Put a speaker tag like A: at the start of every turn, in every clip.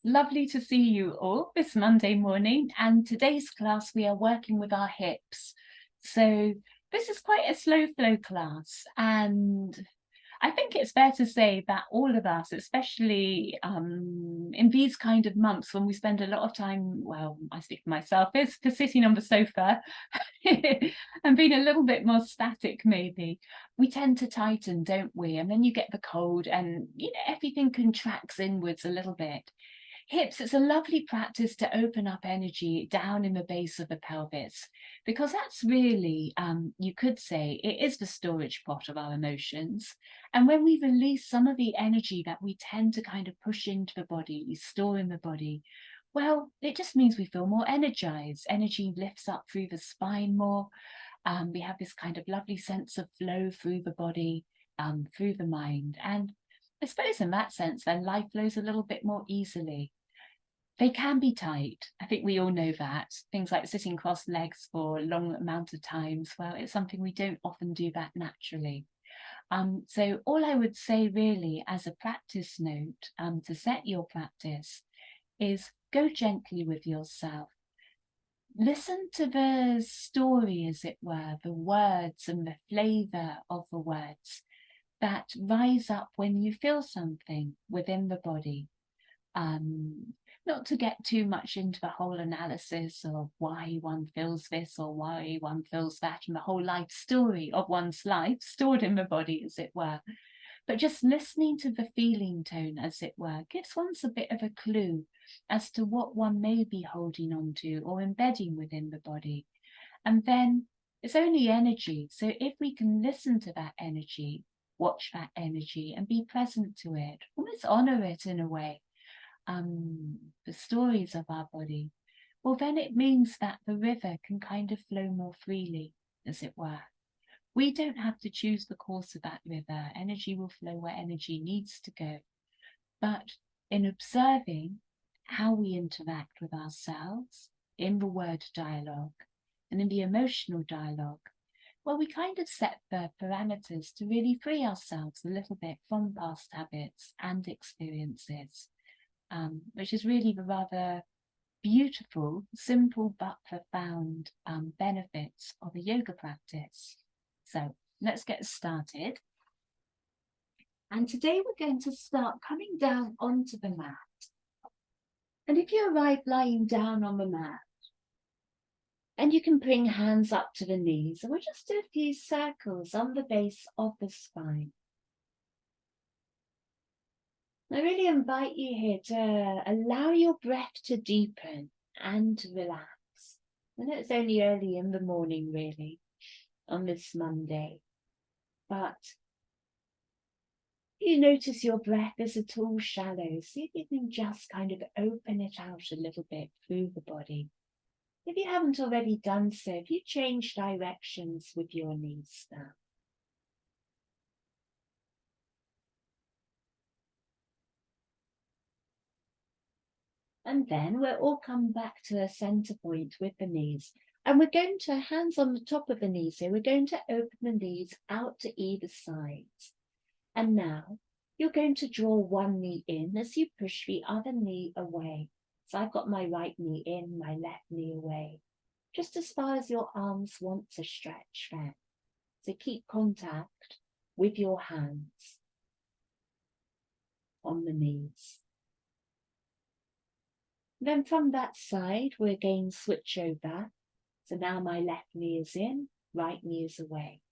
A: Lovely to see you all this Monday morning, and today's class we are working with our hips. So this is quite a slow flow class, and I think it's fair to say that all of us, especially in these kind of months when we spend a lot of time, well, I speak for myself, is for sitting on the sofa and being a little bit more static maybe, we tend to tighten, don't we? And then you get the cold and everything contracts inwards a little bit. Hips, it's a lovely practice to open up energy down in the base of the pelvis, because that's really, you could say, it is the storage pot of our emotions. And when we release some of the energy that we tend to kind of push into the body, we store in the body, well, it just means we feel more energized. Energy lifts up through the spine more. We have this kind of lovely sense of flow through the body, through the mind. And I suppose in that sense, then life flows a little bit more easily. They can be tight. I think we all know that. Things like sitting crossed legs for a long amount of times, well, it's something we don't often do that naturally. So all I would say really as a practice note to set your practice is go gently with yourself. Listen to the story, as it were, the words and the flavour of the words that rise up when you feel something within the body. Not to get too much into the whole analysis of why one feels this or why one feels that, and the whole life story of one's life stored in the body, as it were. But just listening to the feeling tone, as it were, gives one a bit of a clue as to what one may be holding on to or embedding within the body. And then it's only energy. So if we can listen to that energy, watch that energy and be present to it, almost honor it in a way, the stories of our body, well, then it means that the river can kind of flow more freely, as it were. We don't have to choose the course of that river. Energy will flow where energy needs to go. But in observing how we interact with ourselves in the word dialogue and in the emotional dialogue, well, we kind of set the parameters to really free ourselves a little bit from past habits and experiences. Which is really the rather beautiful, simple but profound benefits of a yoga practice. So let's get started. And today we're going to start coming down onto the mat. And if you arrive lying down on the mat, and you can bring hands up to the knees, and we'll just do a few circles on the base of the spine. I really invite you here to allow your breath to deepen and to relax. I know it's only early in the morning, really, on this Monday, but you notice your breath is at all shallow. See if you can just kind of open it out a little bit through the body. If you haven't already done so, if you change directions with your knees now. And then we'll all come back to a center point with the knees. And we're going to hands on the top of the knees. So we're going to open the knees out to either side. And now you're going to draw one knee in as you push the other knee away. So I've got my right knee in, my left knee away, just as far as your arms want to stretch there. So keep contact with your hands on the knees. Then from that side, we'll again switch over. So now my left knee is in, right knee is away.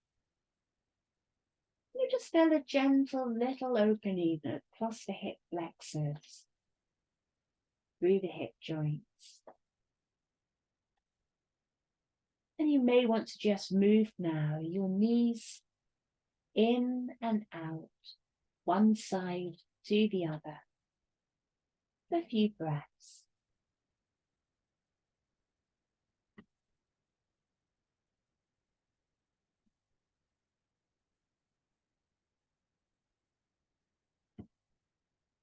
A: You just feel a gentle little opening across the hip flexors, through the hip joints. And you may want to just move now your knees in and out, one side to the other. A few breaths.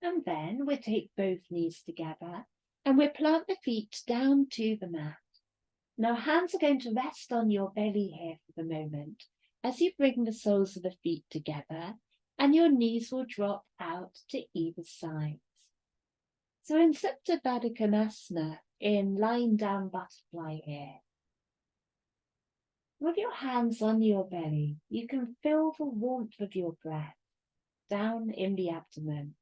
A: And then we'll take both knees together and we'll plant the feet down to the mat. Now hands are going to rest on your belly here for the moment as you bring the soles of the feet together, and your knees will drop out to either side. So in asana, in lying down butterfly here, with your hands on your belly, you can feel the warmth of your breath down in the abdomen.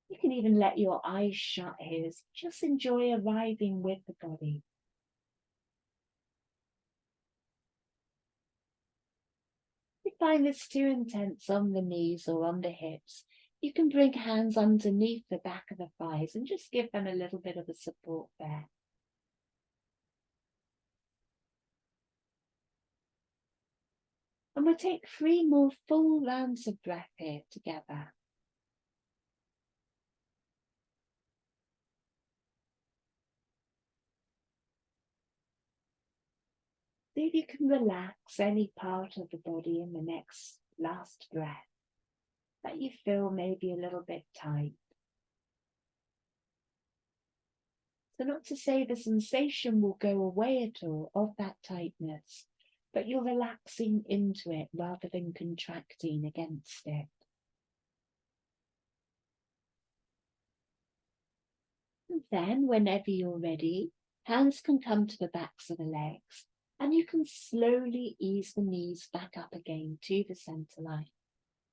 A: You can even let your eyes shut here. Just enjoy arriving with the body. If you find this too intense on the knees or on the hips, you can bring hands underneath the back of the thighs and just give them a little bit of a support there. And we'll take 3 more full rounds of breath here together. See if you can relax any part of the body in the next last breath that you feel maybe a little bit tight. So not to say the sensation will go away at all of that tightness, but you're relaxing into it rather than contracting against it. And then, whenever you're ready, hands can come to the backs of the legs, and you can slowly ease the knees back up again to the center line.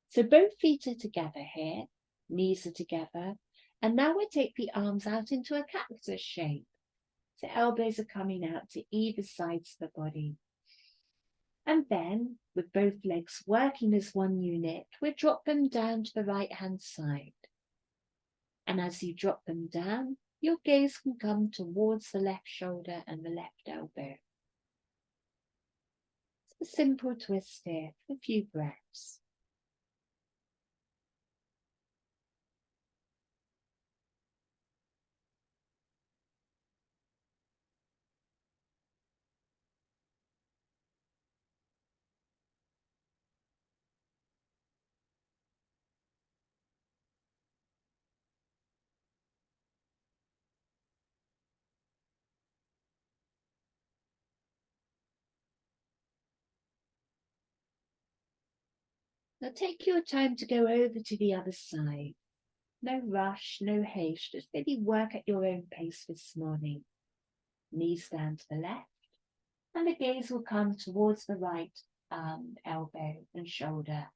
A: So both feet are together here, knees are together, and now we take the arms out into a cactus shape. So elbows are coming out to either sides of the body. And then, with both legs working as one unit, we drop them down to the right-hand side. And as you drop them down, your gaze can come towards the left shoulder and the left elbow. It's a simple twist here for a few breaths. Now take your time to go over to the other side. No rush, no haste, just maybe work at your own pace this morning. Knees down to the left, and the gaze will come towards the right elbow and shoulder.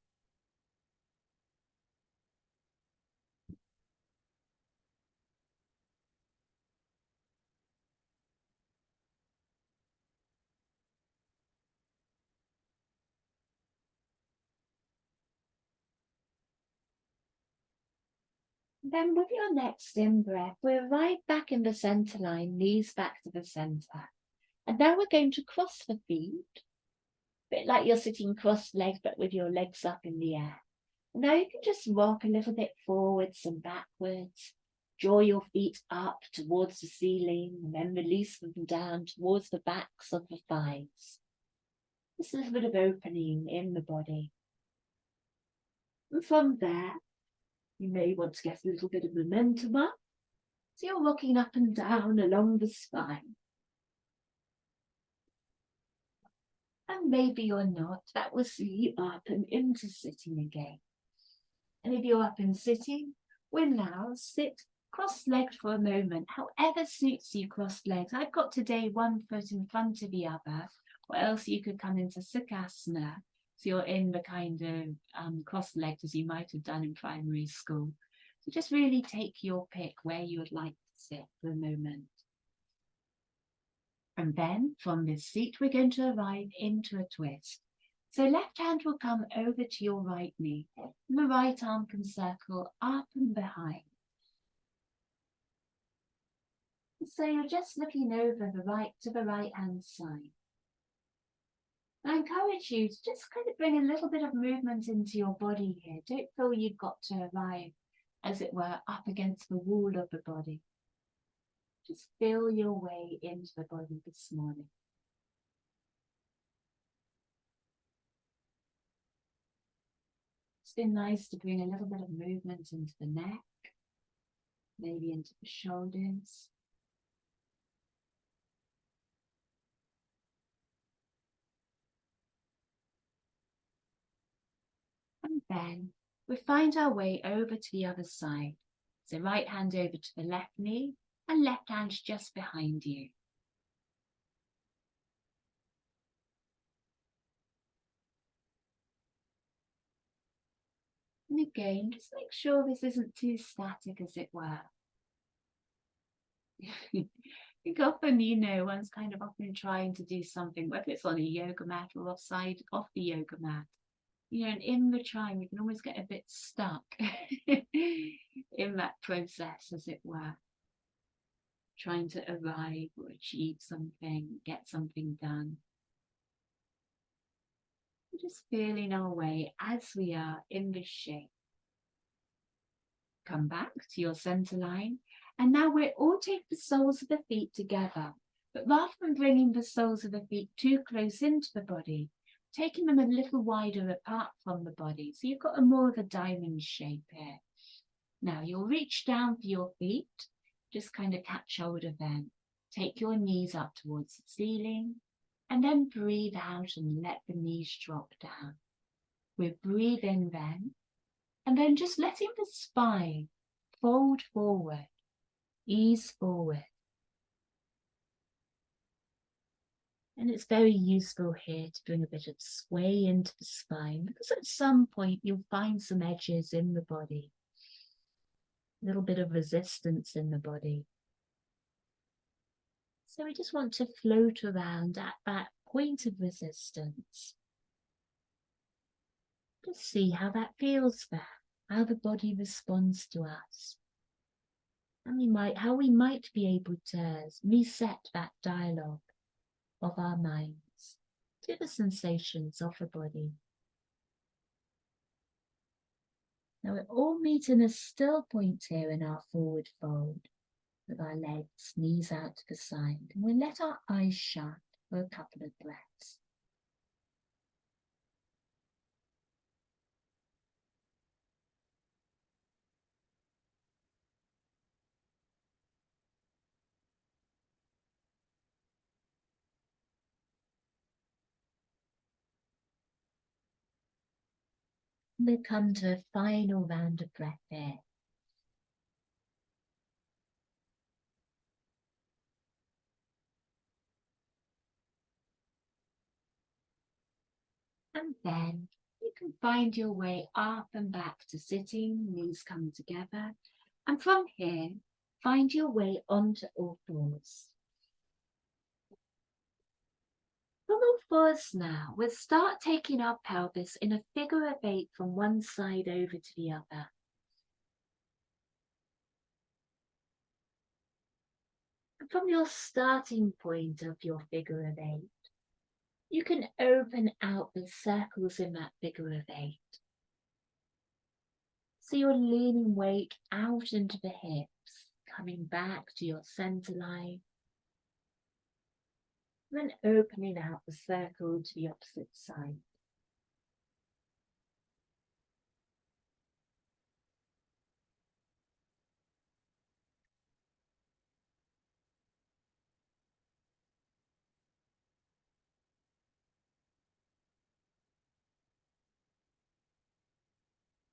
A: Then with your next in-breath, we'll arrive back in the center line, knees back to the center. And now we're going to cross the feet, a bit like you're sitting cross-legged, but with your legs up in the air. And now you can just rock a little bit forwards and backwards, draw your feet up towards the ceiling, and then release them down towards the backs of the thighs. Just a little bit of opening in the body. And from there, you may want to get a little bit of momentum up. So you're rocking up and down along the spine. And maybe you're not. That will see you up and into sitting again. And if you're up and sitting, we'll now sit cross-legged for a moment, however suits you cross-legged. I've got today one foot in front of the other, or else you could come into Sukhasana. So you're in the kind of cross-legged as you might have done in primary school. So just really take your pick where you would like to sit for a moment. And then from this seat, we're going to arrive into a twist. So left hand will come over to your right knee, and the right arm can circle up and behind. So you're just looking over to the right hand side. I encourage you to just kind of bring a little bit of movement into your body here. Don't feel you've got to arrive, as it were, up against the wall of the body. Just feel your way into the body this morning. It's been nice to bring a little bit of movement into the neck, maybe into the shoulders. And then we find our way over to the other side. So right hand over to the left knee and left hand just behind you. And again, just make sure this isn't too static, as it were. I think often, one's kind of often trying to do something, whether it's on a yoga mat or off the yoga mat. And in the trying, we can almost get a bit stuck in that process, as it were. Trying to arrive or achieve something, get something done. Just feeling our way as we are in this shape. Come back to your center line. And now we'll all take the soles of the feet together. But rather than bringing the soles of the feet too close into the body, taking them a little wider apart from the body. So you've got more of a diamond shape here. Now you'll reach down for your feet. Just kind of catch hold of them. Take your knees up towards the ceiling. And then breathe out and let the knees drop down. We'll breathe in then. And then just letting the spine fold forward, ease forward. And it's very useful here to bring a bit of sway into the spine, because at some point you'll find some edges in the body, a little bit of resistance in the body. So we just want to float around at that point of resistance. Just see how that feels there, how the body responds to us. And how we might be able to reset that dialogue of our minds to the sensations of the body. Now we're all meeting a still point here in our forward fold, with our legs, knees out to the side, and we'll let our eyes shut for a couple of breaths. We'll come to a final round of breath here. And then you can find your way up and back to sitting, knees come together. And from here, find your way onto all fours. From all fours now, we'll start taking our pelvis in a figure of 8 from one side over to the other. And from your starting point of your figure of 8, you can open out the circles in that figure of 8. So you're leaning weight out into the hips, coming back to your center line, then opening out the circle to the opposite side.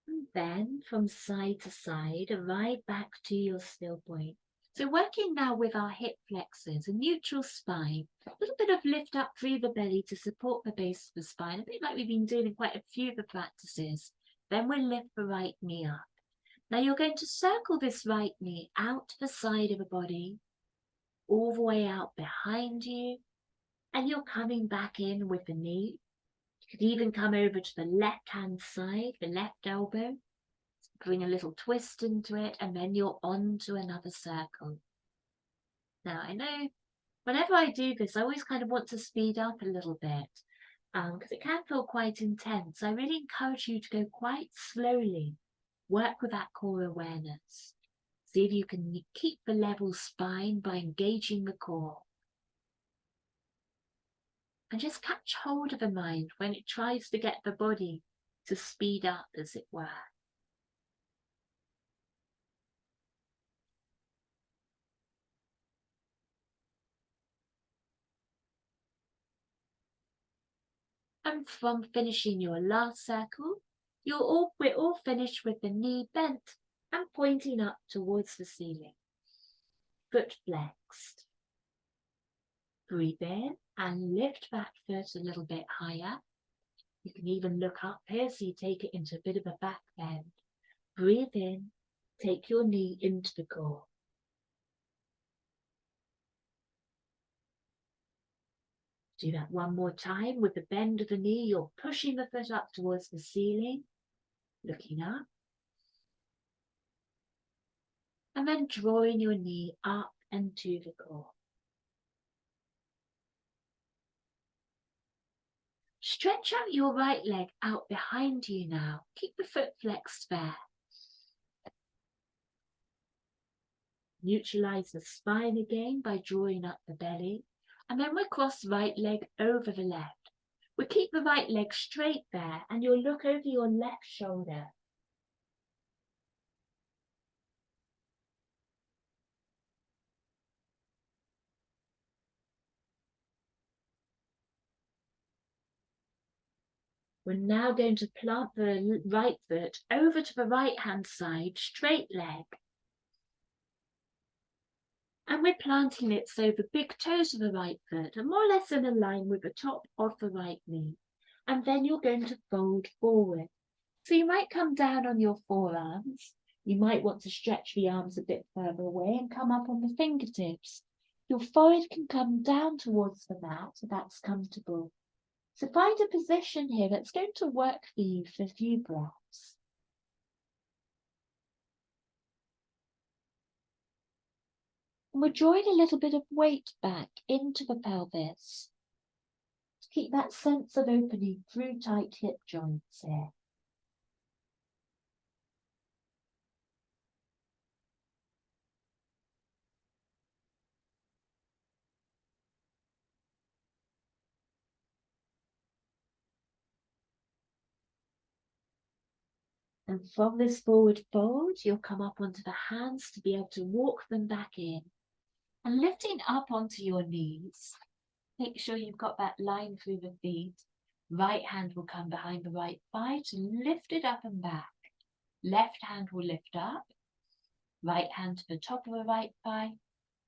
A: And then from side to side, arrive back to your still point. So working now with our hip flexors, a neutral spine, a little bit of lift up through the belly to support the base of the spine, a bit like we've been doing in quite a few of the practices. Then we'll lift the right knee up. Now you're going to circle this right knee out to the side of the body, all the way out behind you, and you're coming back in with the knee. You could even come over to the left-hand side, the left elbow, bring a little twist into it, and then you're on to another circle. Now, I know whenever I do this, I always kind of want to speed up a little bit, because it can feel quite intense. I really encourage you to go quite slowly. Work with that core awareness. See if you can keep the level spine by engaging the core. And just catch hold of the mind when it tries to get the body to speed up, as it were. And from finishing your last circle, we're all finished with the knee bent and pointing up towards the ceiling. Foot flexed. Breathe in and lift that foot a little bit higher. You can even look up here so you take it into a bit of a back bend. Breathe in, take your knee into the core. Do that one more time with the bend of the knee. You're pushing the foot up towards the ceiling, looking up. And then drawing your knee up and to the core. Stretch out your right leg out behind you now. Keep the foot flexed there. Neutralize the spine again by drawing up the belly. And then we'll cross the right leg over the left. We'll keep the right leg straight there and you'll look over your left shoulder. We're now going to plant the right foot over to the right hand side, straight leg. And we're planting it so the big toes of the right foot are more or less in a line with the top of the right knee. And then you're going to fold forward. So you might come down on your forearms. You might want to stretch the arms a bit further away and come up on the fingertips. Your forehead can come down towards the mat, so that's comfortable. So find a position here that's going to work for you for a few breaths. And we're drawing a little bit of weight back into the pelvis to keep that sense of opening through tight hip joints here. And from this forward fold, you'll come up onto the hands to be able to walk them back in. And lifting up onto your knees, make sure you've got that line through the feet. Right hand will come behind the right thigh to lift it up and back. Left hand will lift up. Right hand to the top of the right thigh.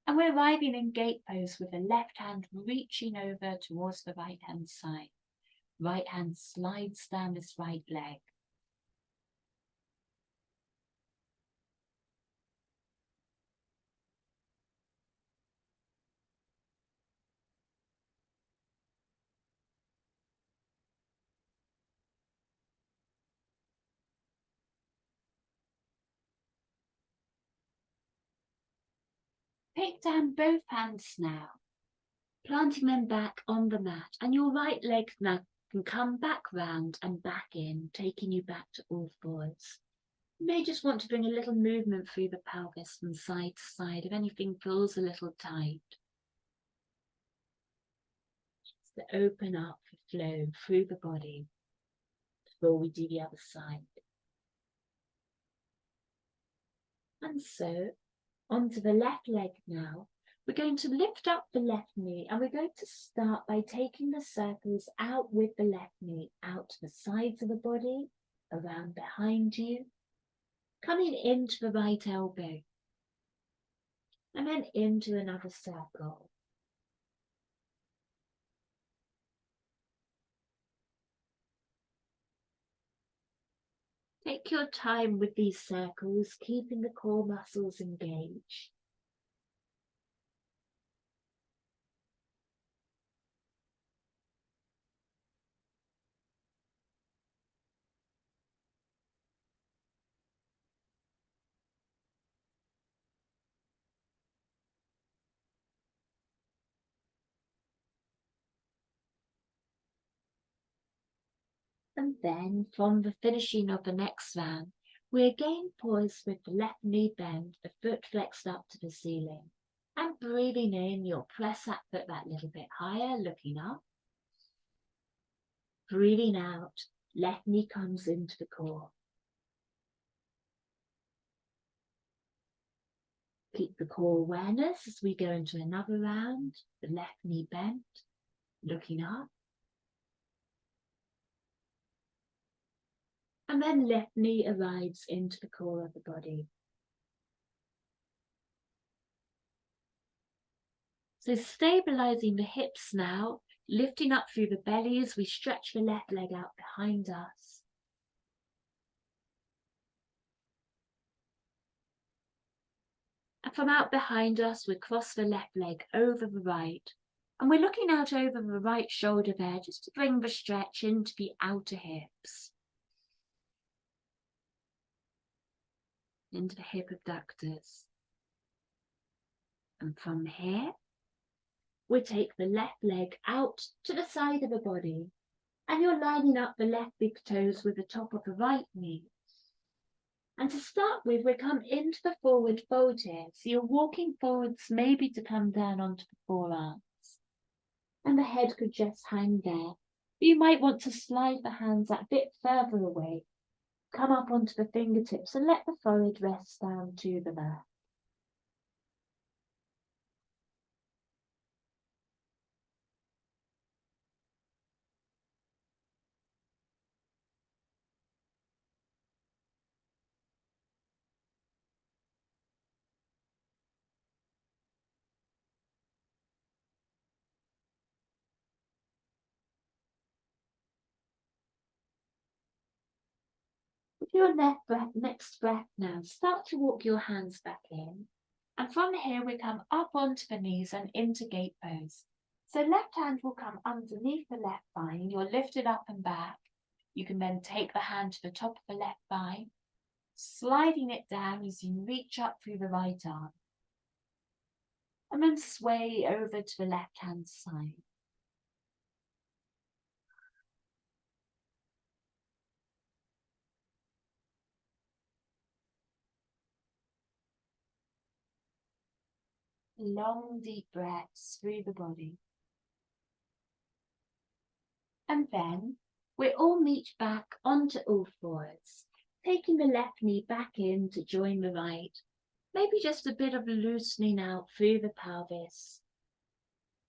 A: And we're arriving in gate pose with the left hand reaching over towards the right hand side. Right hand slides down this right leg. Take down both hands now, planting them back on the mat, and your right leg now can come back round and back in, taking you back to all fours. You may just want to bring a little movement through the pelvis from side to side if anything feels a little tight. Just to open up the flow through the body before we do the other side. And so, onto the left leg now. We're going to lift up the left knee and we're going to start by taking the circles out with the left knee, out to the sides of the body, around behind you, coming into the right elbow, and then into another circle. Take your time with these circles, keeping the core muscles engaged. And then from the finishing of the next round, we again pause with the left knee bent, the foot flexed up to the ceiling. And breathing in, you'll press that foot that little bit higher, looking up. Breathing out, left knee comes into the core. Keep the core awareness as we go into another round, the left knee bent, looking up. And then left knee arrives into the core of the body. So stabilizing the hips now, lifting up through the belly as we stretch the left leg out behind us. And from out behind us, we cross the left leg over the right. And we're looking out over the right shoulder there just to bring the stretch into the outer hips. Into the hip abductors. And from here, we take the left leg out to the side of the body. And you're lining up the left big toes with the top of the right knee. And to start with, we come into the forward fold here. So you're walking forwards, maybe to come down onto the forearms. And the head could just hang there. You might want to slide the hands a bit further away. Come up onto the fingertips and let the forehead rest down to the mat. With your next breath now, start to walk your hands back in. And from here, we come up onto the knees and into gate pose. So left hand will come underneath the left thigh and you're lifted up and back. You can then take the hand to the top of the left thigh, sliding it down as you reach up through the right arm. And then sway over to the left hand side. Long deep breaths through the body. And then we all meet back onto all fours, taking the left knee back in to join the right. Maybe just a bit of loosening out through the pelvis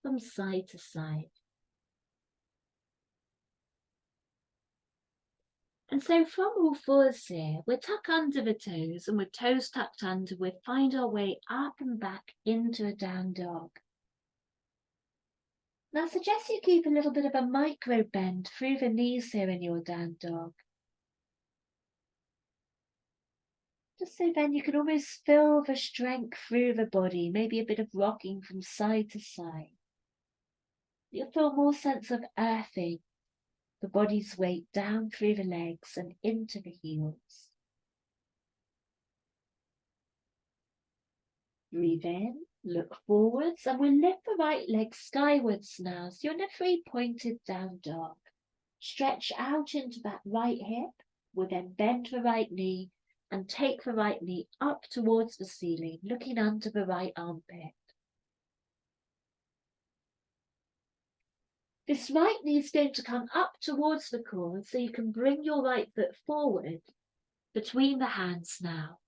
A: from side to side. And so from all fours here, we tuck under the toes, and with toes tucked under, we find our way up and back into a down dog. Now I suggest you keep a little bit of a micro bend through the knees here in your down dog. Just so then you can almost feel the strength through the body, maybe a bit of rocking from side to side. You'll feel more sense of earthing, the body's weight down through the legs and into the heels. Breathe in, look forwards, and we'll lift the right leg skywards now. So you're in a 3-pointed down dog. Stretch out into that right hip. We'll then bend the right knee and take the right knee up towards the ceiling, looking under the right armpit. This right knee is going to come up towards the core, so you can bring your right foot forward between the hands now,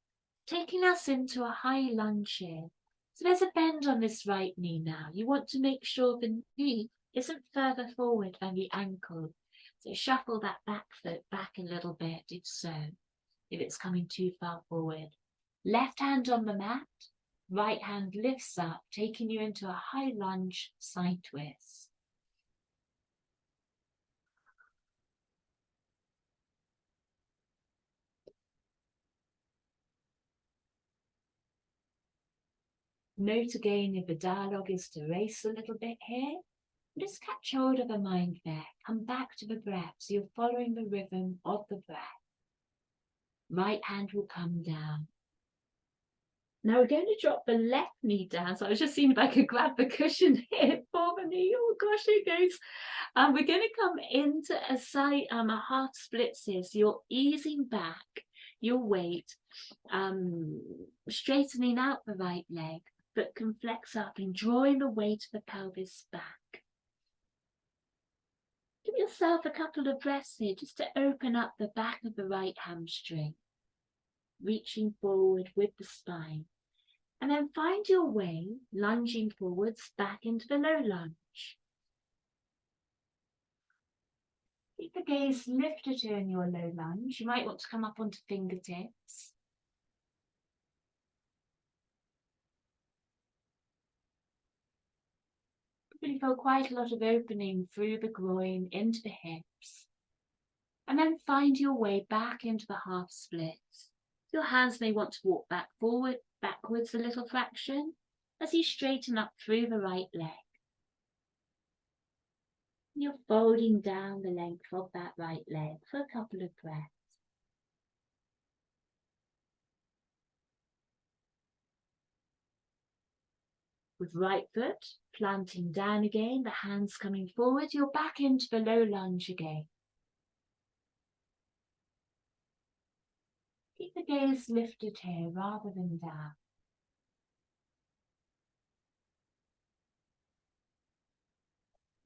A: taking us into a high lunge here. So there's a bend on this right knee now. You want to make sure the knee isn't further forward than the ankle. So shuffle that back foot back a little bit if so, if it's coming too far forward. Left hand on the mat, right hand lifts up, taking you into a high lunge side twist. Note again if the dialogue is to race a little bit here. Just catch hold of the mind there. Come back to the breath so you're following the rhythm of the breath. Right hand will come down. Now we're going to drop the left knee down. So I was just seeing if I could grab the cushion here for the knee. Oh gosh, it goes. We're going to come into a side, a half splits here. So you're easing back your weight, straightening out the right leg, but can flex up and drawing the weight of the pelvis back. Give yourself a couple of breaths here just to open up the back of the right hamstring, reaching forward with the spine. And then find your way, lunging forwards back into the low lunge. Keep the gaze lifted here in your low lunge. You might want to come up onto fingertips. Really feel quite a lot of opening through the groin into the hips. And then find your way back into the half split. Your hands may want to walk backwards a little fraction as you straighten up through the right leg. You're folding down the length of that right leg for a couple of breaths. With right foot planting down again, the hands coming forward, you're back into the low lunge again. Keep the gaze lifted here rather than down.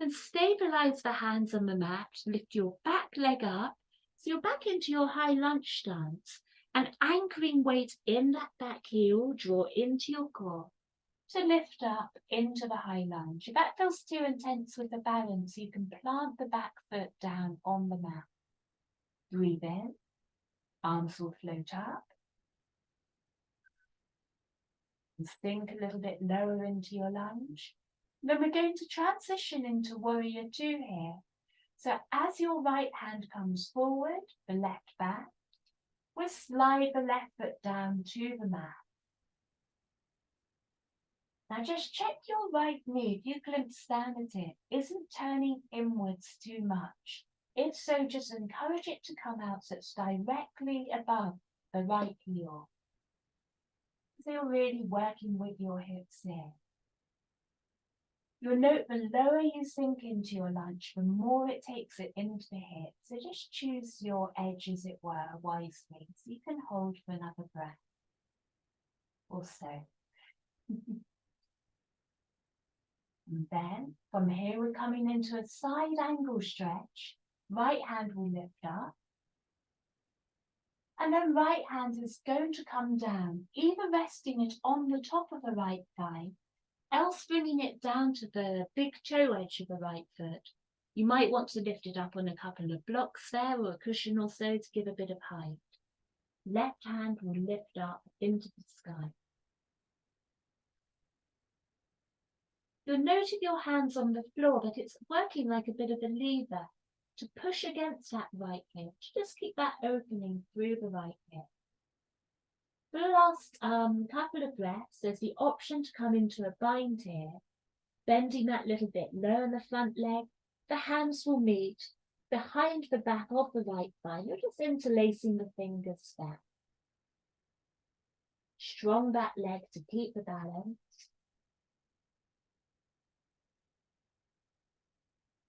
A: And stabilize the hands on the mat, lift your back leg up, so you're back into your high lunge stance, and anchoring weight in that back heel, draw into your core to lift up into the high lunge. If that feels too intense with the balance, you can plant the back foot down on the mat. Breathe in, arms will float up. And sink a little bit lower into your lunge. Then we're going to transition into warrior two here. So as your right hand comes forward, the left back, we'll slide the left foot down to the mat. Now just check your right knee, if you glimpse down at it, isn't turning inwards too much. If so, just encourage it to come out so it's directly above the right heel. So you're really working with your hips here. You'll note the lower you sink into your lunge, the more it takes it into the hips. So just choose your edge, as it were, wisely. So you can hold for another breath or so. And then from here, we're coming into a side angle stretch. Right hand will lift up. And then right hand is going to come down, either resting it on the top of the right thigh, else bringing it down to the big toe edge of the right foot. You might want to lift it up on a couple of blocks there or a cushion or so to give a bit of height. Left hand will lift up into the sky. You'll note with your hands on the floor that it's working like a bit of a lever to push against that right hip. Just keep that opening through the right hip. For the last couple of breaths, there's the option to come into a bind here, bending that little bit low in the front leg. The hands will meet behind the back of the right thigh. You're just interlacing the fingers there. Strong that leg to keep the balance.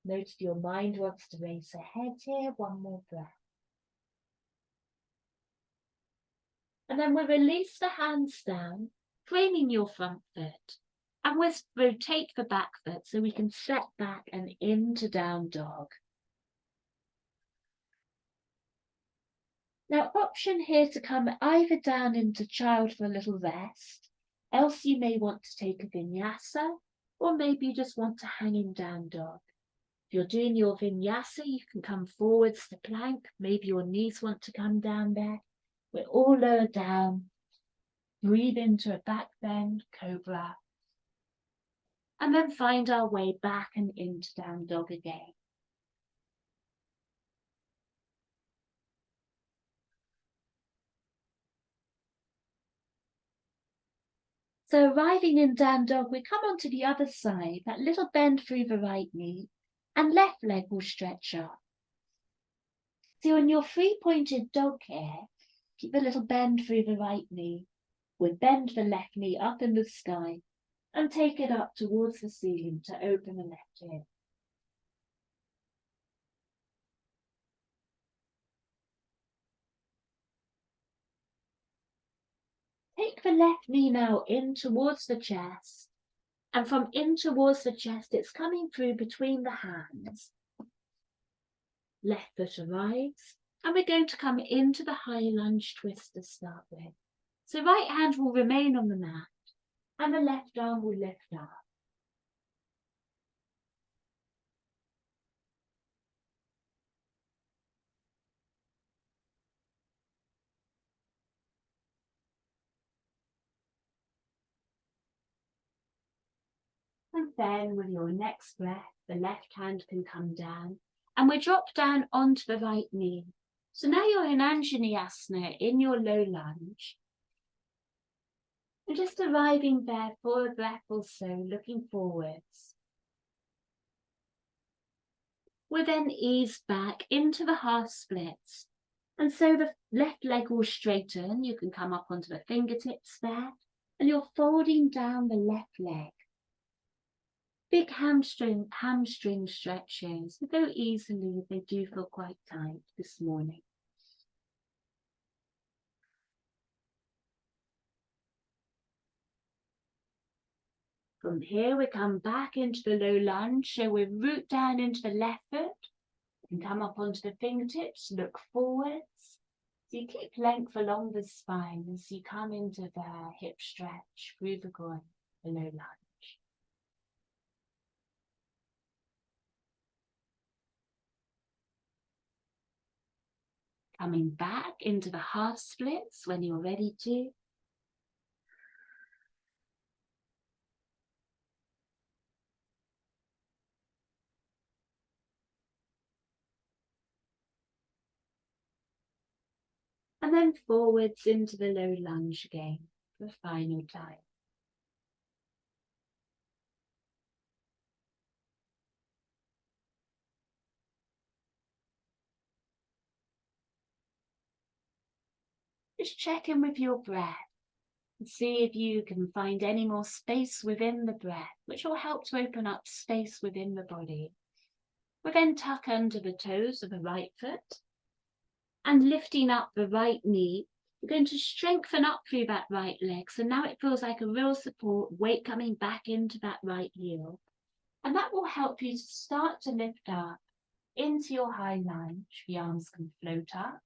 A: Notice your mind wants to race ahead here. One more breath. And then we'll release the hands down, framing your front foot. And we'll rotate the back foot so we can step back and into down dog. Now, option here to come either down into child for a little rest, else you may want to take a vinyasa, or maybe you just want to hang in down dog. If you're doing your vinyasa, you can come forwards to plank. Maybe your knees want to come down there. We're all lower down. Breathe into a back bend, cobra. And then find our way back and into down dog again. So arriving in down dog, we come onto the other side, that little bend through the right knee, and left leg will stretch up. So on your three-pointed dog here, keep a little bend through the right knee. We'll bend the left knee up in the sky and take it up towards the ceiling to open the left hip. Take the left knee now in towards the chest, and from in towards the chest, it's coming through between the hands. Left foot arrives, and we're going to come into the high lunge twist to start with. So right hand will remain on the mat, and the left arm will lift up. And then with your next breath, the left hand can come down and we drop down onto the right knee. So now you're in Asana in your low lunge. And just arriving there for a breath or so, looking forwards. We'll then ease back into the half splits. And so the left leg will straighten. You can come up onto the fingertips there. And you're folding down the left leg. Big hamstring stretches. They go easily. They do feel quite tight this morning. From here, we come back into the low lunge. So we root down into the left foot and come up onto the fingertips, look forwards. So you keep length along the spine as you come into the hip stretch through the groin, the low lunge. Coming back into the half splits when you're ready to. And then forwards into the low lunge again for the final time. Just check in with your breath and see if you can find any more space within the breath, which will help to open up space within the body. We'll then tuck under the toes of the right foot and lifting up the right knee. We're going to strengthen up through that right leg. So now it feels like a real support, weight coming back into that right heel. And that will help you to start to lift up into your high lunge. The arms can float up.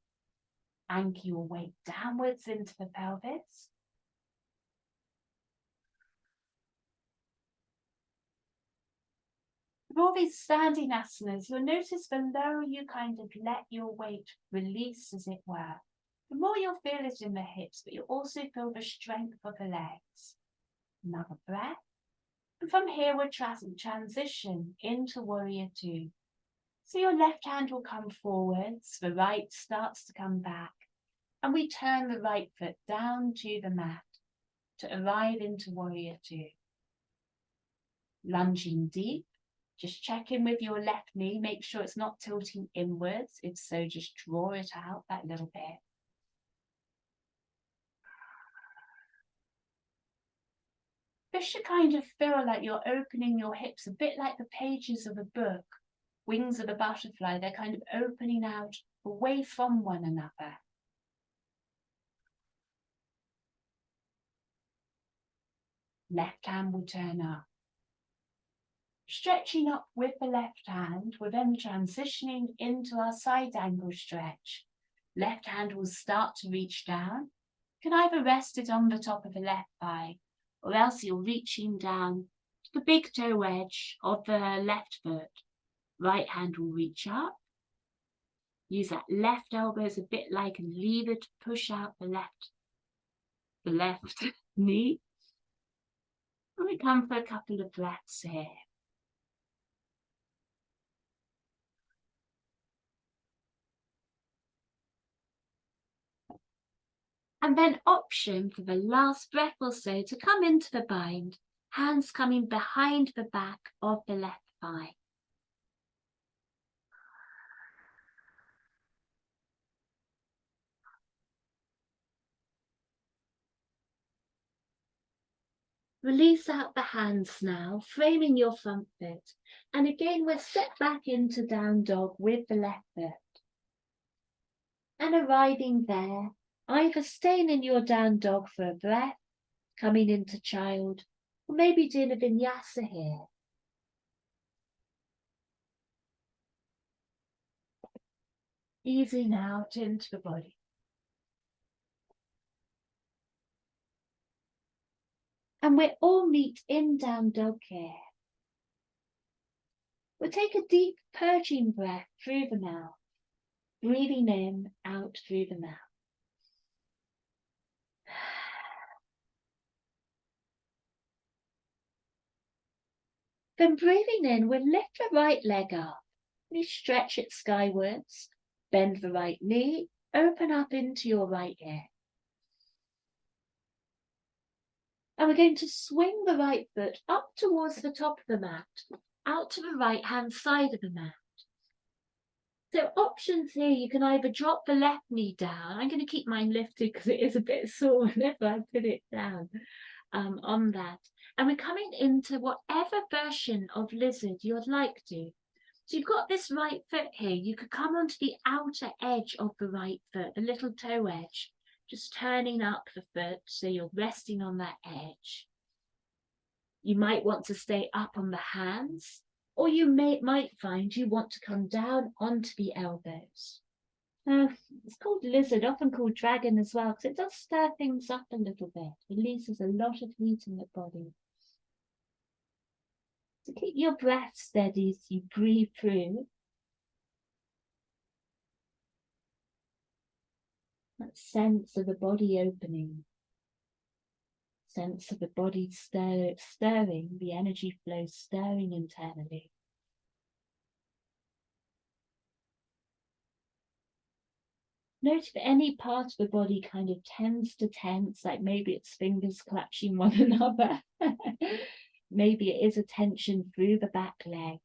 A: Anchor your weight downwards into the pelvis. With all these standing asanas, you'll notice the lower you kind of let your weight release, as it were, the more you'll feel it in the hips, but you'll also feel the strength of the legs. Another breath. And from here, we'll transition into Warrior Two. So your left hand will come forwards, the right starts to come back, and we turn the right foot down to the mat to arrive into Warrior Two. Lunging deep, just check in with your left knee, make sure it's not tilting inwards. If so, just draw it out that little bit. This should kind of feel like you're opening your hips a bit like the pages of a book. Wings of a butterfly, they're kind of opening out away from one another. Left hand will turn up. Stretching up with the left hand, we're then transitioning into our side angle stretch. Left hand will start to reach down. You can either rest it on the top of the left thigh, or else you're reaching down to the big toe edge of the left foot. Right hand will reach up. Use that left elbow as a bit like a lever to push out the left knee. And we come for a couple of breaths here. And then option for the last breath or so to come into the bind, hands coming behind the back of the left thigh. Release out the hands now, framing your front foot. And again, we're set back into down dog with the left foot. And arriving there, either staying in your down dog for a breath, coming into child, or maybe doing a vinyasa here. Easing out into the body. And we all meet in down dog here. We'll take a deep purging breath through the mouth, breathing in, out through the mouth. Then breathing in, we'll lift the right leg up. We stretch it skywards, bend the right knee, open up into your right hip. And we're going to swing the right foot up towards the top of the mat, out to the right hand side of the mat. So options here, you can either drop the left knee down. I'm going to keep mine lifted because it is a bit sore whenever I put it down on that. And we're coming into whatever version of lizard you'd like to. So you've got this right foot here. You could come onto the outer edge of the right foot, the little toe edge, just turning up the foot so you're resting on that edge. You might want to stay up on the hands, or you might find you want to come down onto the elbows. It's called lizard, often called dragon as well, because it does stir things up a little bit, releases a lot of heat in the body. So keep your breath steady as you breathe through. That sense of the body opening. Sense of the body stirring, the energy flow stirring internally. Note if any part of the body kind of tends to tense, like maybe it's fingers clutching one another. Maybe it is a tension through the back leg.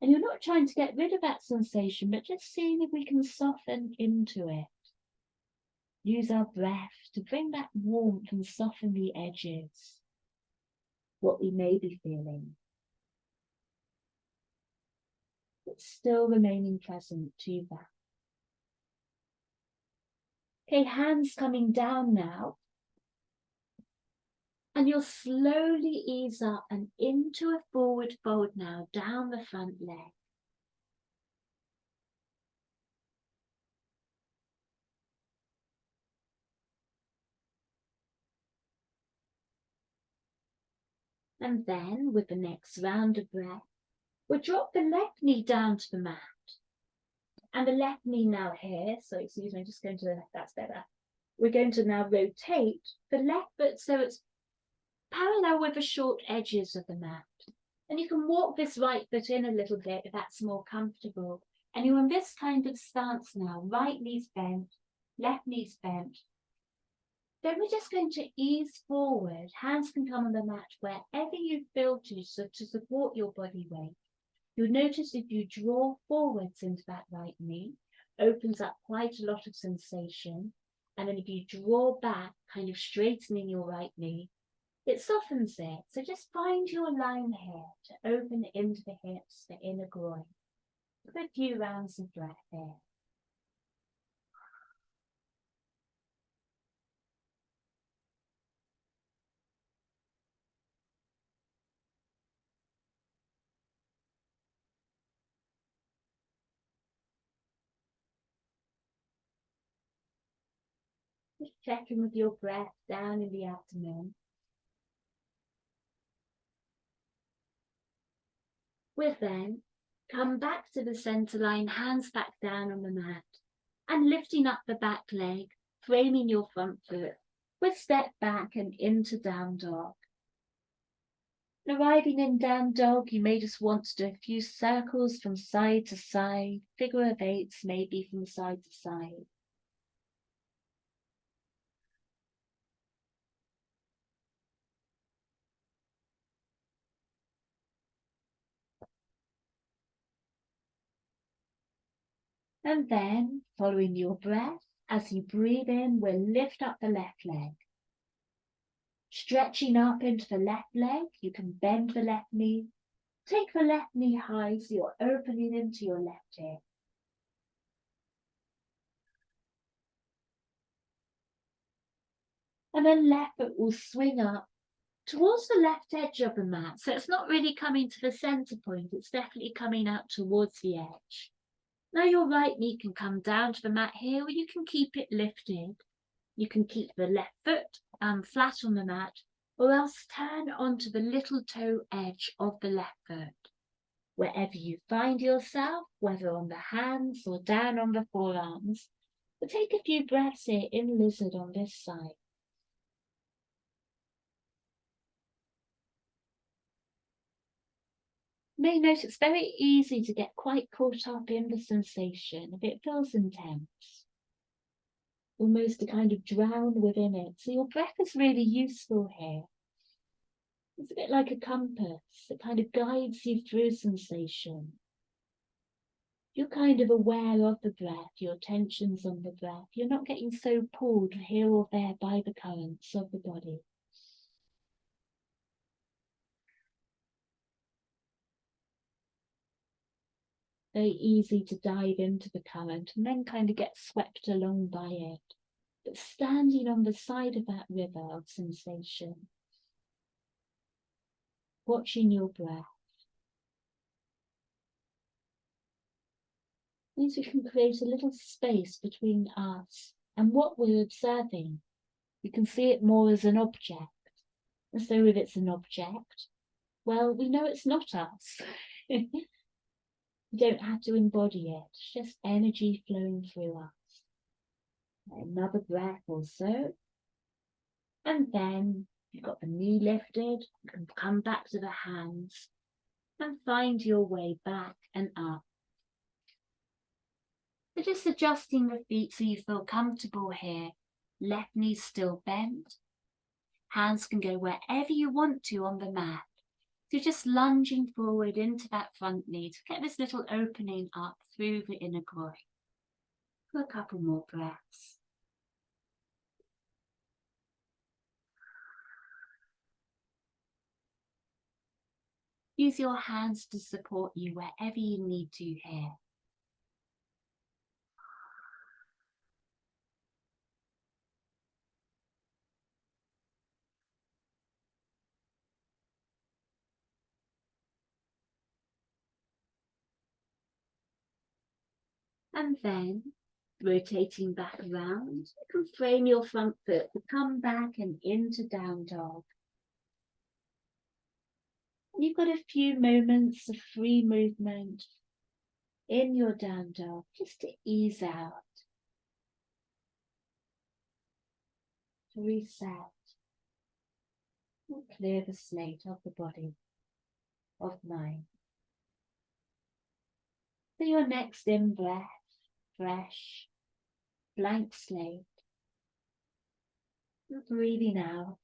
A: And you're not trying to get rid of that sensation, but just seeing if we can soften into it. Use our breath to bring that warmth and soften the edges, what we may be feeling. But still remaining present to that. Okay, hands coming down now. And you'll slowly ease up and into a forward fold now, down the front leg. And then, with the next round of breath, we'll drop the left knee down to the mat. And the left knee now here, so excuse me, just going to, that's better. We're going to now rotate the left foot so it's parallel with the short edges of the mat. And you can walk this right foot in a little bit if that's more comfortable. And you're in this kind of stance now, right knee's bent, left knee's bent. Then we're just going to ease forward. Hands can come on the mat wherever you feel to, so to support your body weight. You'll notice if you draw forwards into that right knee, opens up quite a lot of sensation. And then if you draw back, kind of straightening your right knee, it softens it. So just find your line here to open into the hips, the inner groin. For a few rounds of breath here. Just checking with your breath down in the abdomen. We'll then come back to the center line, hands back down on the mat, and lifting up the back leg, framing your front foot. We'll step back and into down dog. Arriving in down dog, you may just want to do a few circles from side to side, figure of eights maybe from side to side. And then, following your breath, as you breathe in, we'll lift up the left leg. Stretching up into the left leg, you can bend the left knee. Take the left knee high so you're opening into your left hip. And then left foot will swing up towards the left edge of the mat. So it's not really coming to the center point, it's definitely coming out towards the edge. Now your right knee can come down to the mat here, or you can keep it lifted. You can keep the left foot flat on the mat, or else turn onto the little toe edge of the left foot. Wherever you find yourself, whether on the hands or down on the forearms, but take a few breaths here in lizard on this side. You may notice it's very easy to get quite caught up in the sensation if it feels intense, almost to kind of drown within it. So your breath is really useful here. It's a bit like a compass. It kind of guides you through sensation. You're kind of aware of the breath, your tensions on the breath. You're not getting so pulled here or there by the currents of the body. Very easy to dive into the current and then kind of get swept along by it. But standing on the side of that river of sensation, watching your breath, means we can create a little space between us and what we're observing. We can see it more as an object. And so if it's an object, well, we know it's not us. We don't have to embody it. It's just energy flowing through us. Another breath or so. And then you've got the knee lifted. You can come back to the hands and find your way back and up. So just adjusting the feet so you feel comfortable here. Left knee still bent. Hands can go wherever you want to on the mat. So just lunging forward into that front knee to get this little opening up through the inner groin. For a couple more breaths. Use your hands to support you wherever you need to here. And then, rotating back around, you can frame your front foot to come back and into down dog. You've got a few moments of free movement in your down dog, just to ease out, to reset, and clear the slate of the body, of mind. So your next in-breath, fresh, blank slate, and breathing out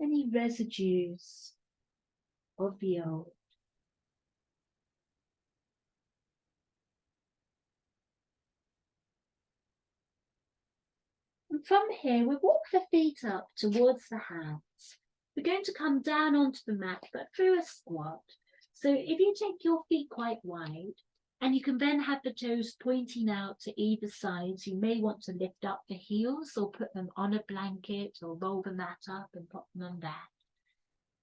A: any residues of the old. And from here, we walk the feet up towards the hands. We're going to come down onto the mat, but through a squat. So if you take your feet quite wide, and you can then have the toes pointing out to either side, you may want to lift up the heels or put them on a blanket or roll the mat up and pop them on that.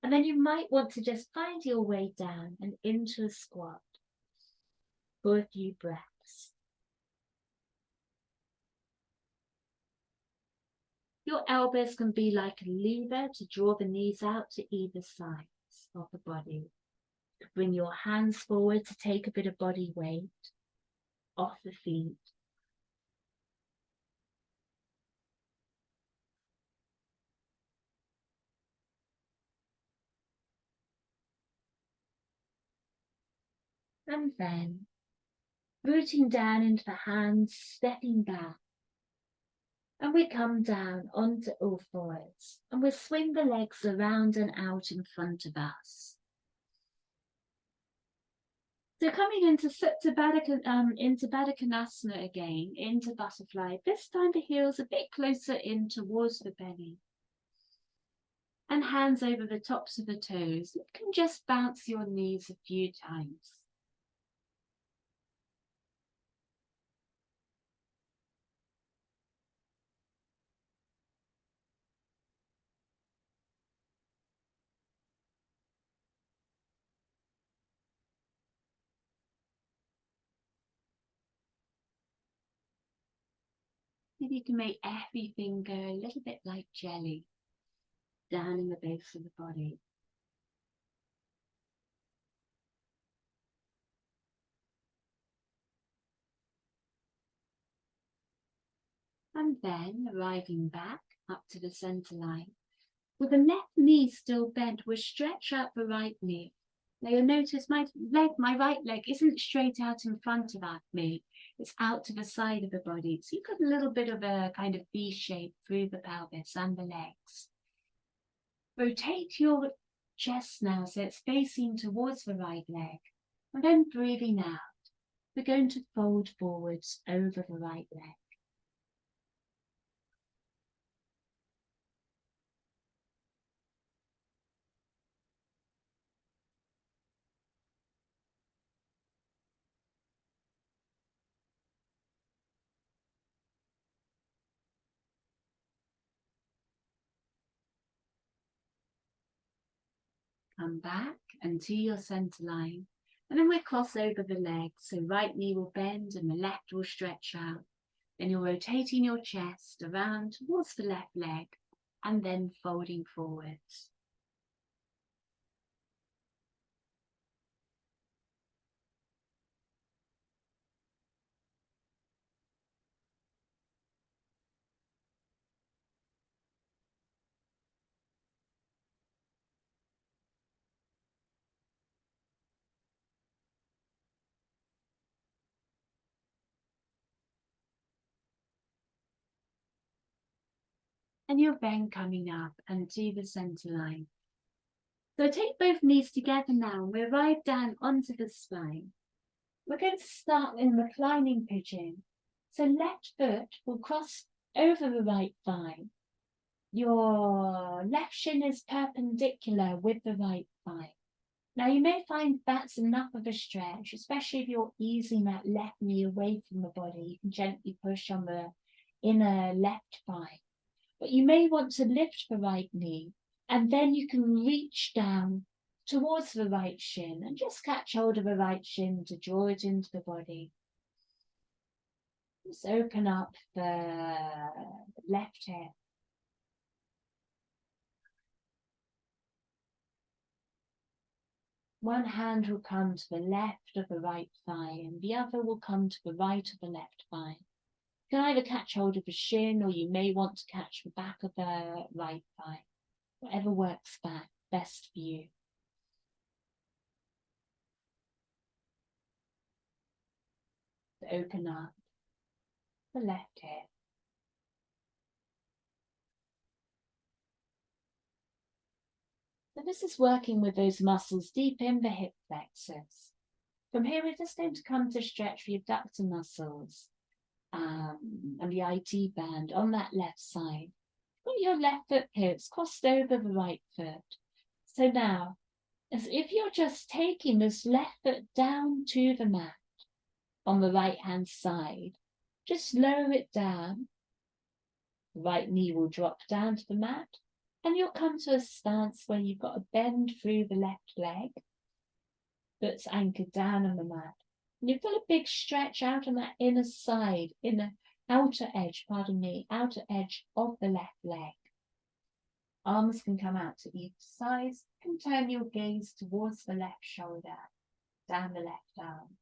A: And then you might want to just find your way down and into a squat for a few breaths. Your elbows can be like a lever to draw the knees out to either sides of the body. Bring your hands forward to take a bit of body weight off the feet. And then, rooting down into the hands, stepping back. And we come down onto all fours. And we swing the legs around and out in front of us. So coming into into Baddha Konasana again, into butterfly. This time the heels a bit closer in towards the belly. And hands over the tops of the toes. You can just bounce your knees a few times. Maybe you can make everything go a little bit like jelly down in the base of the body. And then arriving back up to the center line. With the left knee still bent, we'll stretch out the right knee. Now you'll notice my right leg isn't straight out in front of me. It's out to the side of the body. So you've got a little bit of a kind of V shape through the pelvis and the legs. Rotate your chest now so it's facing towards the right leg. And then breathing out, we're going to fold forwards over the right leg. Come back and to your center line. And then we'll cross over the legs. So right knee will bend and the left will stretch out. Then you're rotating your chest around towards the left leg and then folding forwards. And you're then coming up and to the center line. So take both knees together now and we'll arrive down onto the spine. We're going to start in reclining pigeon. So left foot will cross over the right thigh. Your left shin is perpendicular with the right thigh. Now you may find that's enough of a stretch, especially if you're easing that left knee away from the body. You can gently push on the inner left thigh. But you may want to lift the right knee and then you can reach down towards the right shin and just catch hold of the right shin to draw it into the body. Just open up the left hip. One hand will come to the left of the right thigh and the other will come to the right of the left thigh. You can either catch hold of the shin or you may want to catch the back of the right thigh. Whatever works best for you. Open up the left hip. So this is working with those muscles deep in the hip flexors. From here, we're just going to come to stretch the abductor muscles and the IT band on that left side. Put your left foot here, it's crossed over the right foot. So now, as if you're just taking this left foot down to the mat on the right-hand side, just lower it down. The right knee will drop down to the mat. And you'll come to a stance where you've got a bend through the left leg that's anchored down on the mat. And you've got a big stretch out on that inner side, outer edge of the left leg. Arms can come out to each side. You can turn your gaze towards the left shoulder, down the left arm.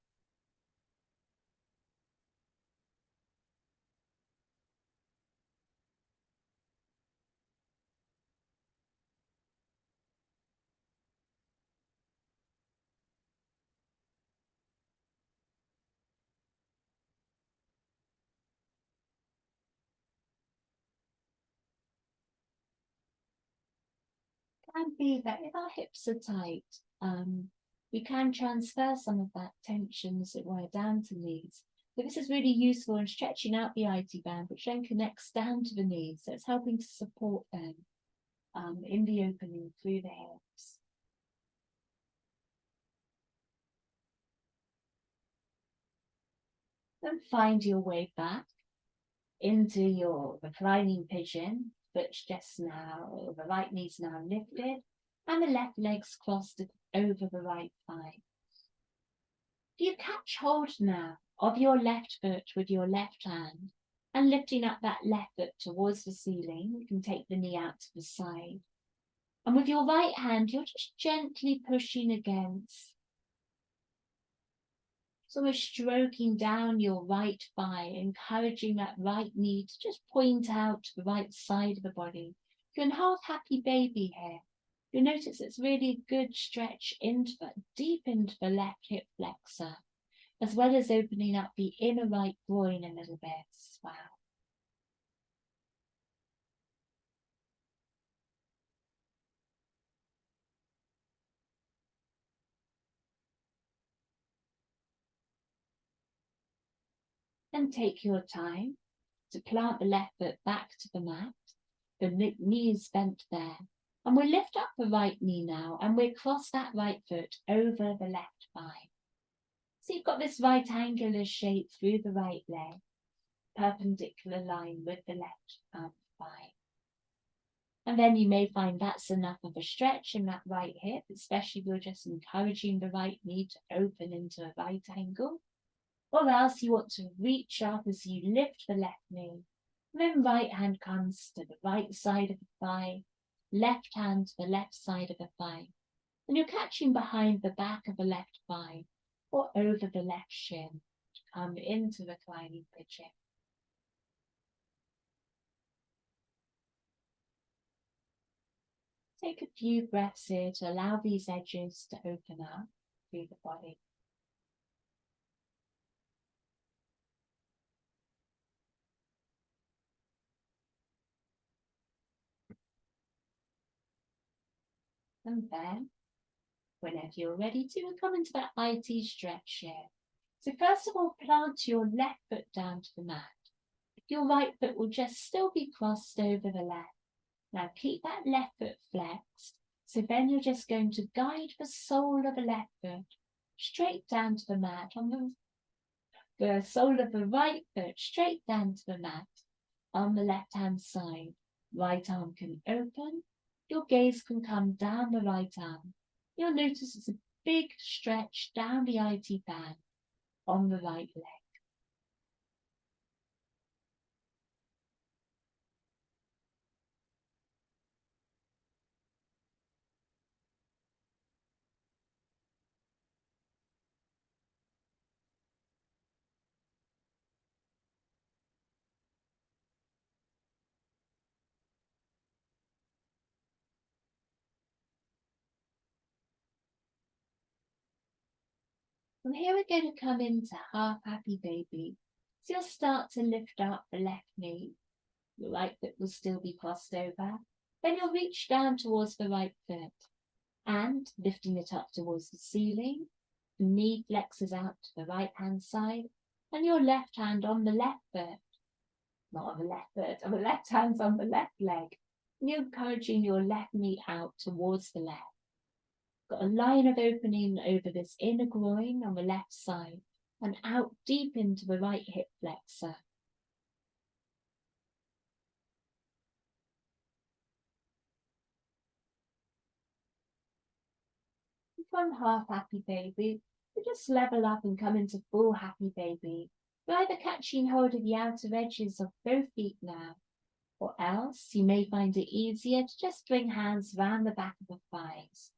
A: Can be that if our hips are tight, we can transfer some of that tension, as it were, down to knees. So this is really useful in stretching out the IT band, which then connects down to the knees. So it's helping to support them in the opening through the hips. Then find your way back into your reclining pigeon, which just now, the right knee's now lifted, and the left leg's crossed over the right thigh. If you catch hold now of your left foot with your left hand and lifting up that left foot towards the ceiling, you can take the knee out to the side. And with your right hand, you're just gently pushing against. So we're stroking down your right thigh, encouraging that right knee to just point out to the right side of the body. You're in half happy baby here. You'll notice it's really a good stretch deep into the left hip flexor, as well as opening up the inner right groin a little bit as well. Then take your time to plant the left foot back to the mat. The knee is bent there. And we'll lift up the right knee now and we'll cross that right foot over the left thigh. So you've got this right angular shape through the right leg, perpendicular line with the left thigh. And then you may find that's enough of a stretch in that right hip, especially if you're just encouraging the right knee to open into a right angle. Or else you want to reach up as you lift the left knee. And then right hand comes to the right side of the thigh, left hand to the left side of the thigh. And you're catching behind the back of the left thigh or over the left shin to come into reclining pigeon. Take a few breaths here to allow these edges to open up through the body. And then, whenever you're ready to, we'll come into that IT stretch here. So first of all, plant your left foot down to the mat. Your right foot will just still be crossed over the left. Now keep that left foot flexed. So then you're just going to guide the sole of the left foot straight down to the mat on the sole of the right foot straight down to the mat on the left-hand side. Right arm can open. Your gaze can come down the right arm. You'll notice it's a big stretch down the IT band on the right leg. From here we're going to come into half happy baby. So you'll start to lift up the left knee. The right foot will still be crossed over. Then you'll reach down towards the right foot and lifting it up towards the ceiling. The knee flexes out to the right hand side and your left hand on the left foot. Not on the left foot, on the left hand's on the left leg. And you're encouraging your left knee out towards the left. Got a line of opening over this inner groin on the left side and out deep into the right hip flexor. From half happy baby, you just level up and come into full happy baby. You're either catching hold of the outer edges of both feet now, or else you may find it easier to just bring hands round the back of the thighs,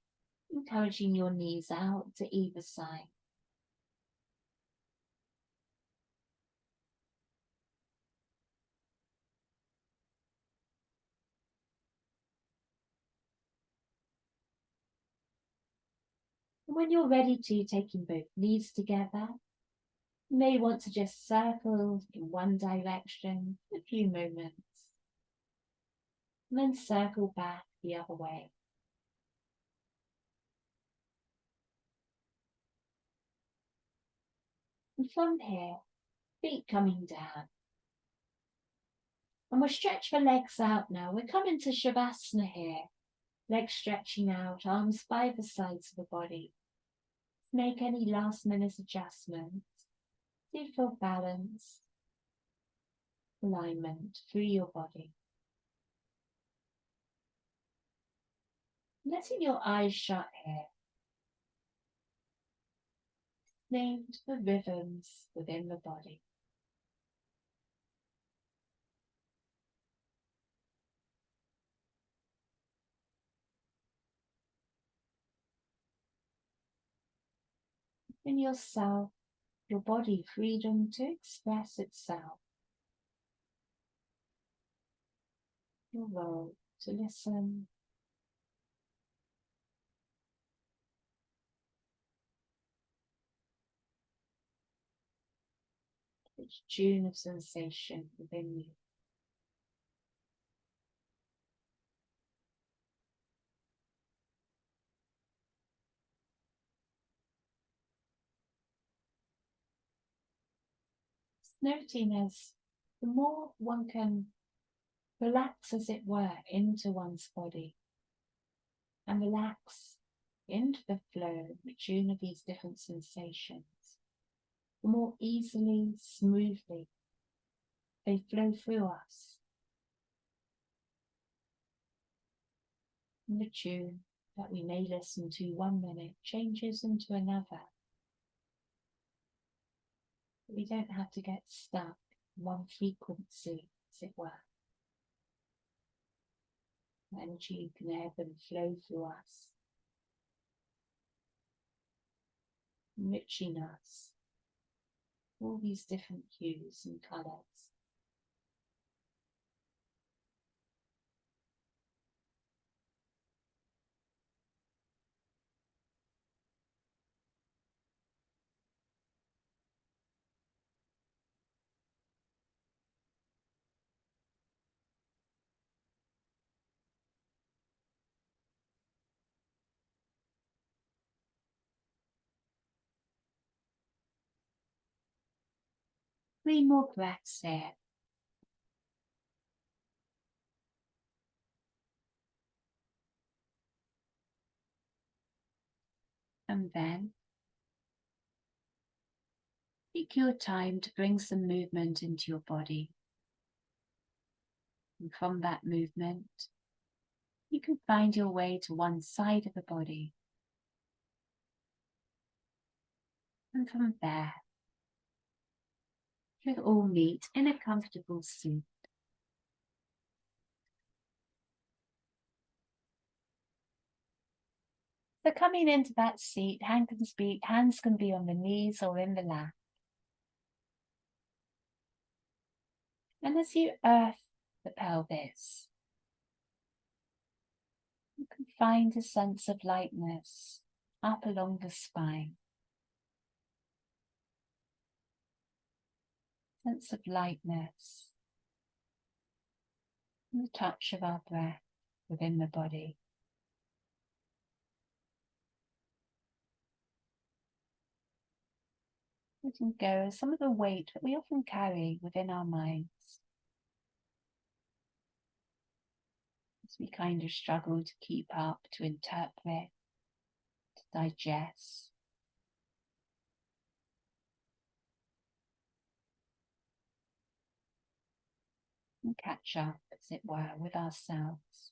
A: encouraging your knees out to either side. And when you're ready to, taking both knees together, you may want to just circle in one direction for a few moments, and then circle back the other way. And from here, feet coming down. And we'll stretch the legs out now. We're coming to Shavasana here. Legs stretching out, arms by the sides of the body. Make any last minute adjustments. So you feel balance, alignment through your body. Letting your eyes shut here. Listening to the rhythms within the body. In yourself, your body freedom to express itself. Your role to listen. Each tune of sensation within you. Noting as the more one can relax, as it were, into one's body and relax into the flow, the tune of these different sensations, the more easily, smoothly they flow through us. And the tune that we may listen to 1 minute changes into another. We don't have to get stuck in one frequency, as it were. Energy can ebb and flow through us, enriching us, all these different hues and colours. Three more breaths here. And then take your time to bring some movement into your body. And from that movement, you can find your way to one side of the body. And from there, you'll all meet in a comfortable seat. So coming into that seat, hands can be on the knees or in the lap. And as you earth the pelvis, you can find a sense of lightness up along the spine. Sense of lightness and the touch of our breath within the body. Letting go of some of the weight that we often carry within our minds, as we kind of struggle to keep up, to interpret, to digest. And catch up, as it were, with ourselves.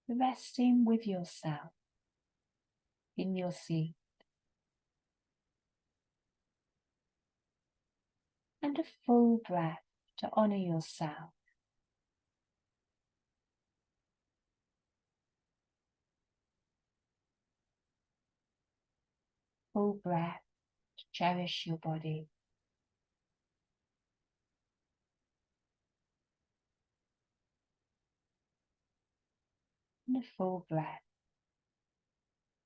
A: Resting with yourself in your seat. And a full breath to honour yourself. Full breath to cherish your body. And a full breath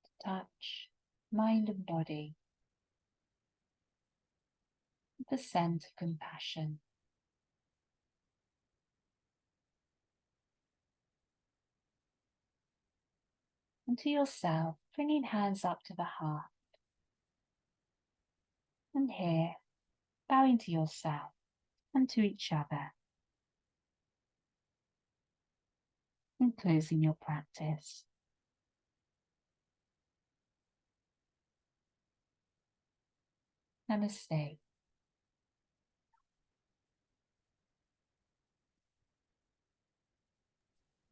A: to touch mind and body with a scent of compassion. And to yourself, bringing hands up to the heart. And here, bowing to yourself and to each other. And closing your practice. Namaste.